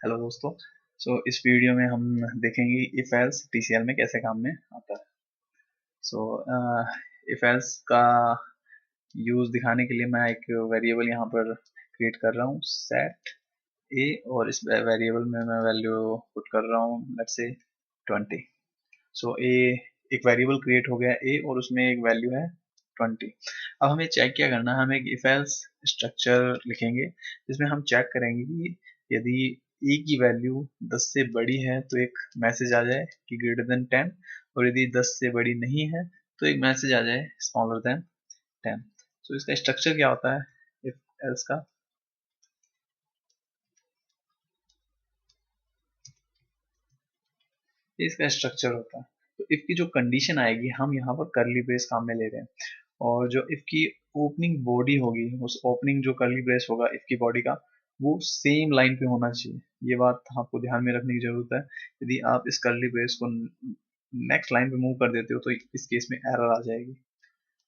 Hello दोस्तों। इस video में हम देखेंगे इफ एल्स टीसीएल में कैसे काम में आता है। सो इफ एल्स का यूज दिखाने के लिए मैं एक वेरिएबल यहाँ पर क्रिएट कर रहा हूँ सेट ए, और इस वेरिएबल में मैं वैल्यू पुट कर रहा हूँ लेट्स से 20। ए एक वेरिएबल क्रिएट हो गया ए और उसमें एक वैल्यू है 20। अब हमें चेक क्या करना है, हम एक इफ एल्स स्ट्रक्चर लिखेंगे जिसमें हम चेक करेंगे कि यदि ए की वैल्यू 10 से बड़ी है तो एक मैसेज आ जाए कि ग्रेटर देन 10, और यदि 10 से बड़ी नहीं है तो एक मैसेज आ जाए स्मॉलर देन 10। इसका स्ट्रक्चर क्या होता है इफ एल्स का? ये इसका स्ट्रक्चर होता है। तो इफ की जो कंडीशन आएगी, हम यहाँ पर करली ब्रेस काम में ले रहे हैं, और जो इफ की ओपनिंग बॉडी होगी, उस ओपनिंग जो करली ब्रेस होगा इफ की बॉडी का, वो सेम लाइन पे होना चाहिए। ये बात आपको ध्यान में रखने की जरूरत है। यदि आप इस करली ब्रेस को नेक्स्ट लाइन पे मूव कर देते हो तो इस केस में एरर आ जाएगी।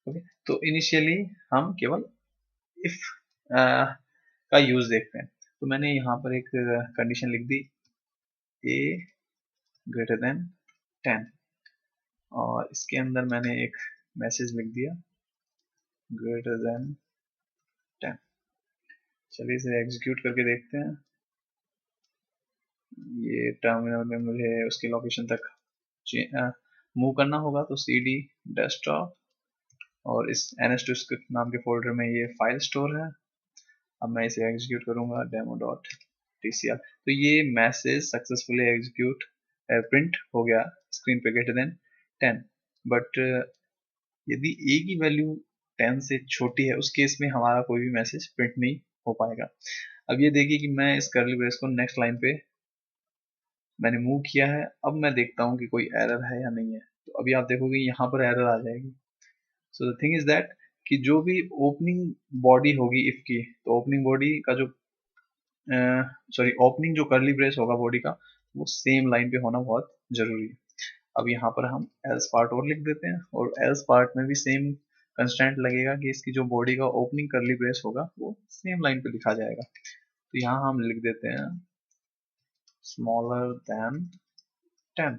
ओके, तो इनिशियली हम केवल इफ का यूज देखते हैं। तो मैंने यहाँ पर एक कंडीशन लिख दी, ए ग्रेटर देन 10, और इसके अंदर मैंने एक मैसेज लिख दिया ग्रेटर देन 10। चलिए इसे एग्जीक्यूट करके देखते हैं। ये टर्मिनल में मुझे उसकी लोकेशन तक मूव करना होगा, तो cd डेस्कटॉप, और इस ns2 स्क्रिप्ट नाम के फोल्डर में ये फाइल स्टोर है। अब मैं इसे एग्जीक्यूट करूंगा demo.tcl, तो ये मैसेज सक्सेसफुली एग्जीक्यूट प्रिंट हो गया स्क्रीन पे ग्रेटर देन 10। बट यदि ए की वैल्यू 10 से छोटी है उस केस में हमारा कोई भी मैसेज प्रिंट नहीं हो पाएगा। अब ये देखिए कि मैं इस करली ब्रेस को नेक्स्ट लाइन पे मैंने मूव किया है। अब मैं देखता हूँ कि कोई एरर है या नहीं है। तो अभी आप देखोगे यहाँ पर एरर आ जाएगी। So the thing is that कि जो भी ओपनिंग बॉडी होगी इफ की, तो ओपनिंग बॉडी का जो ओपनिंग जो करली ब्रेस होगा बॉडी का, वो सेम लाइन पे होना बहुत जरूरी है। अब यहाँ पर हम एल्स पार्ट और लिख देते हैं, और एल्स पार्ट में भी सेम कंस्टेंट लगेगा कि इसकी जो बॉडी का ओपनिंग करली ब्रेस होगा वो सेम लाइन पे लिखा जाएगा। तो यहाँ हम लिख देते हैं स्मॉलर देन 10,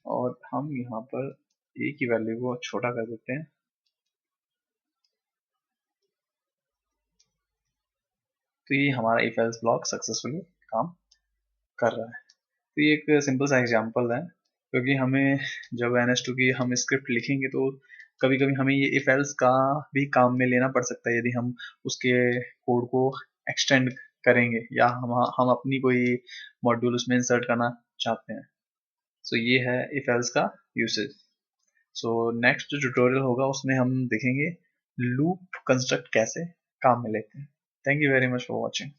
और हम यहाँ पर ए की वैल्यू को छोटा कर देते हैं। तो ये हमारा इफ एल्स ब्लॉक सक्सेसफुली काम कर रहा है। तो ये एक सिंपल सा एग्जांपल है, क्योंकि हमें जब NS2 की हम स्क्रिप्ट लिखेंगे तो कभी कभी हमें ये इफ एल्स का भी काम में लेना पड़ सकता है, यदि हम उसके कोड को एक्सटेंड करेंगे या हम अपनी कोई मॉड्यूल उसमें इंसर्ट करना चाहते हैं। ये है इफ एल्स का यूसेज। नेक्स्ट जो ट्यूटोरियल होगा उसमें हम देखेंगे लूप कंस्ट्रक्ट कैसे काम में लेते हैं। Thank you very much for watching.